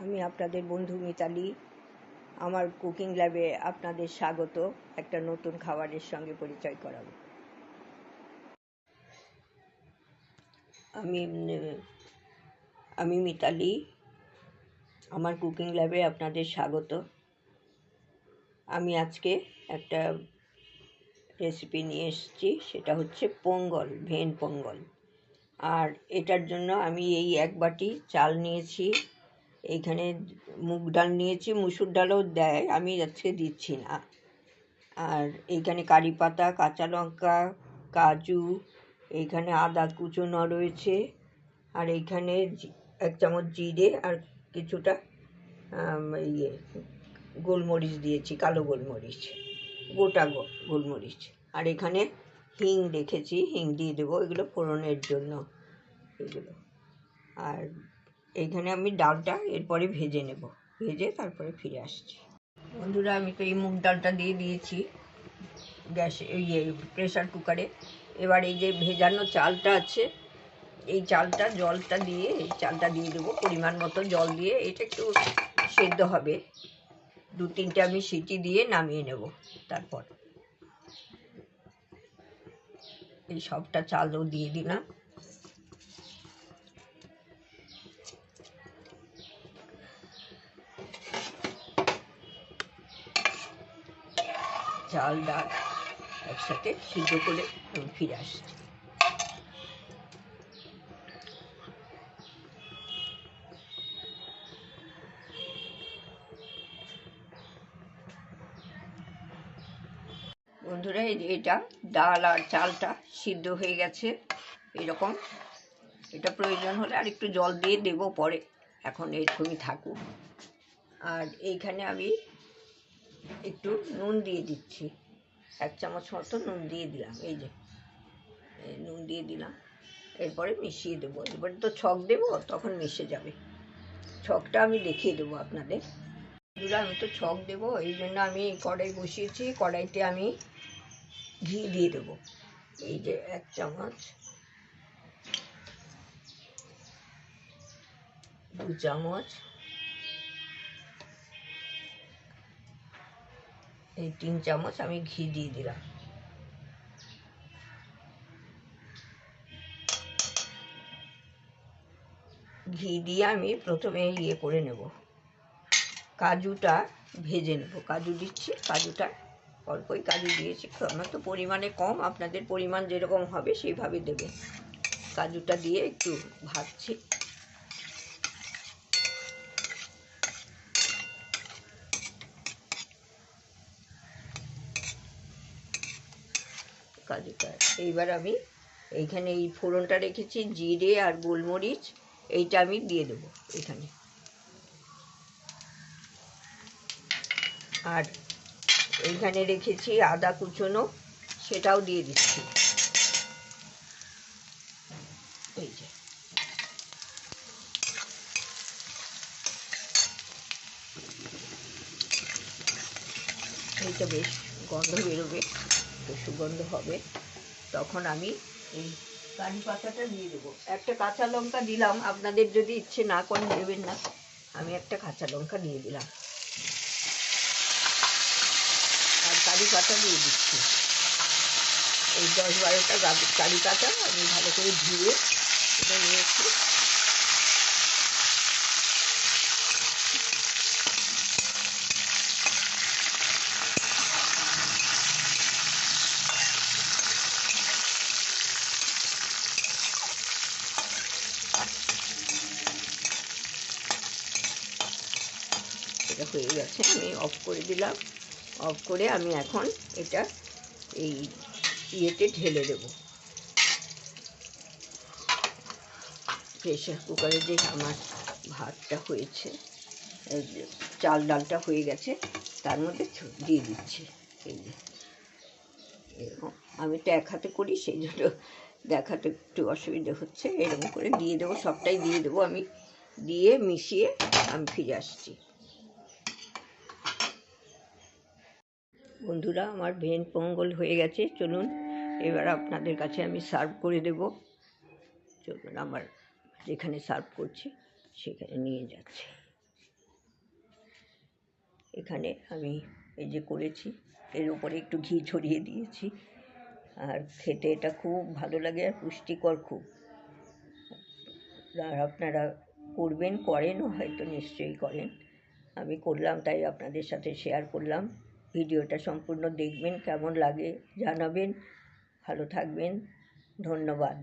আমি আপনাদের বন্ধু মিতালি। আমার কুকিং ল্যাবে আপনাদের স্বাগত। একটা নতুন খাবারের সঙ্গে পরিচয় করাবো। আমি মিতালি, আমার কুকিং ল্যাবে আপনাদের স্বাগত। আমি আজকে একটা রেসিপি নিয়ে এসেছি, সেটা হচ্ছে পোঙ্গল, ভেন পোঙ্গল। আর এটার জন্য আমি এই 1 বাটি চাল নিয়েছি, এইখানে মুগ ডাল নিয়েছি, মুসুর ডালও দেয়, আমি আজকে দিচ্ছি না। আর এইখানে কারি পাতা, কাঁচা লঙ্কা, কাজু, এইখানে আদা কুচোনো রয়েছে, আর এইখানে 1 চামচ জিরে আর কিছুটা গোলমরিচ দিয়েছি, কালো গোলমরিচ, গোটা গোলমরিচ। আর এখানে হিং রেখেছি, হিং দিয়ে দেবো, এগুলো ফোড়নের জন্য এগুলো। আর এইখানে আমি ডালটা এরপরে ভেজে নেব, ভেজে তারপরে ফিরে আসছি। বন্ধুরা, আমি তো এই মুগ ডালটা দিয়ে দিয়েছি গ্যাসে, প্রেসার কুকারে। এবার এই যে ভেজানো চালটা আছে, এই চালটা, জলটা দিয়ে, এই চালটা দিয়ে দেবো পরিমাণ মতো জল দিয়ে। এটা একটু সেদ্ধ হবে, 2-3টে আমি সিটি দিয়ে নামিয়ে নেব। তারপর এই সবটা চালও দিয়ে দিলাম। চাল ডাল একসাথে সিদ্ধ করে আমি ফিরে আসছি। বন্ধুরা, এই যে এটা ডাল আর চালটা সিদ্ধ হয়ে গেছে এরকম। এটা প্রয়োজন হলে আর একটু জল দিয়ে দেবো পরে, এখন এরকমই থাকুক। আর এইখানে আমি একটু নুন দিয়ে দিচ্ছি, 1 চামচ মতো নুন দিয়ে দিলাম। এই যে নুন দিয়ে দিলাম, এরপরে মিশিয়ে দেবো। এবারে তো ছক দেবো, তখন মিশে যাবে। ছকটা আমি দেখিয়ে দেবো আপনাদের। আমি তো ছক দেবো, এই জন্য আমি কড়াই বসিয়েছি। কড়াইতে আমি ঘি দিয়ে দেবো, এই যে 1 চামচ, 2 চামচ, এই 3 চামচ আমি ঘি দিয়ে দিলাম। ঘি দিয়ে আমি প্রথমে করে নেব, কাজুটা ভেজে নেব। কাজু দিচ্ছি, কাজুটা অল্পই কাজু দিয়েছি, আমার তো পরিমাণে কম, আপনাদের পরিমাণ যেরকম হবে সেইভাবে দেবে। কাজুটা দিয়ে একটু ভাজছি। কাজুটা এইবার আমি এইখানে এই ফোড়নটা রেখেছি, জিরে আর গোলমরিচ, এইটা আমি দিয়ে দেবো এখানে। আর এইখানে রেখেছি আদা কুচোনো, সেটাও দিয়ে দিচ্ছি। এই যে এইটা বেশ গন্ধ বেরোবে, তো সুগন্ধ হবে, তখন আমি এই কারি পাতাটা দিয়ে দেবো। একটা কাঁচা লঙ্কা দিলাম, আপনাদের যদি ইচ্ছে না করেন দেবেন না, আমি একটা কাঁচা লঙ্কা দিয়ে দিলাম। আর কারি পাতা দিয়ে দিচ্ছি, এই 10-12টা কারি পাতা আমি ভালো করে ধুয়ে এটা নিয়েছি। এটা হয়ে গেছে, আমি অফ করে দিলাম। অফ করে আমি এখন এটা এই ইয়েতে ঢেলে দেব। প্রেসার কুকারে যে আমার ভাতটা হয়েছে, চাল ডালটা হয়ে গেছে, তার মধ্যে দিয়ে দিচ্ছি। এই যে এরকম, আমি তো 1 হাতে করি, সেই জন্য দেখাতে একটু অসুবিধা হচ্ছে। এরকম করে দিয়ে দেবো, সবটাই দিয়ে দেবো আমি, দিয়ে মিশিয়ে আমি ফিরে আসছি। বন্ধুরা, আমার ভেন পোঙ্গল হয়ে গেছে। চলুন এবার আপনাদের কাছে আমি সার্ভ করে দেব। চলুন, আমার যেখানে সার্ভ করছি সেখানে নিয়ে যাচ্ছি। এখানে আমি এই যে করেছি, এর উপরে একটু ঘি ছড়িয়ে দিয়েছি। আর খেতে এটা খুব ভালো লাগে আর পুষ্টিকর খুব। আর আপনারা করবেন, করেনও হয়তো, নিশ্চয়ই করেন। আমি করলাম তাই আপনাদের সাথে শেয়ার করলাম। ভিডিওটা সম্পূর্ণ দেখবেন, কেমন লাগে জানাবেন। ভালো থাকবেন, ধন্যবাদ।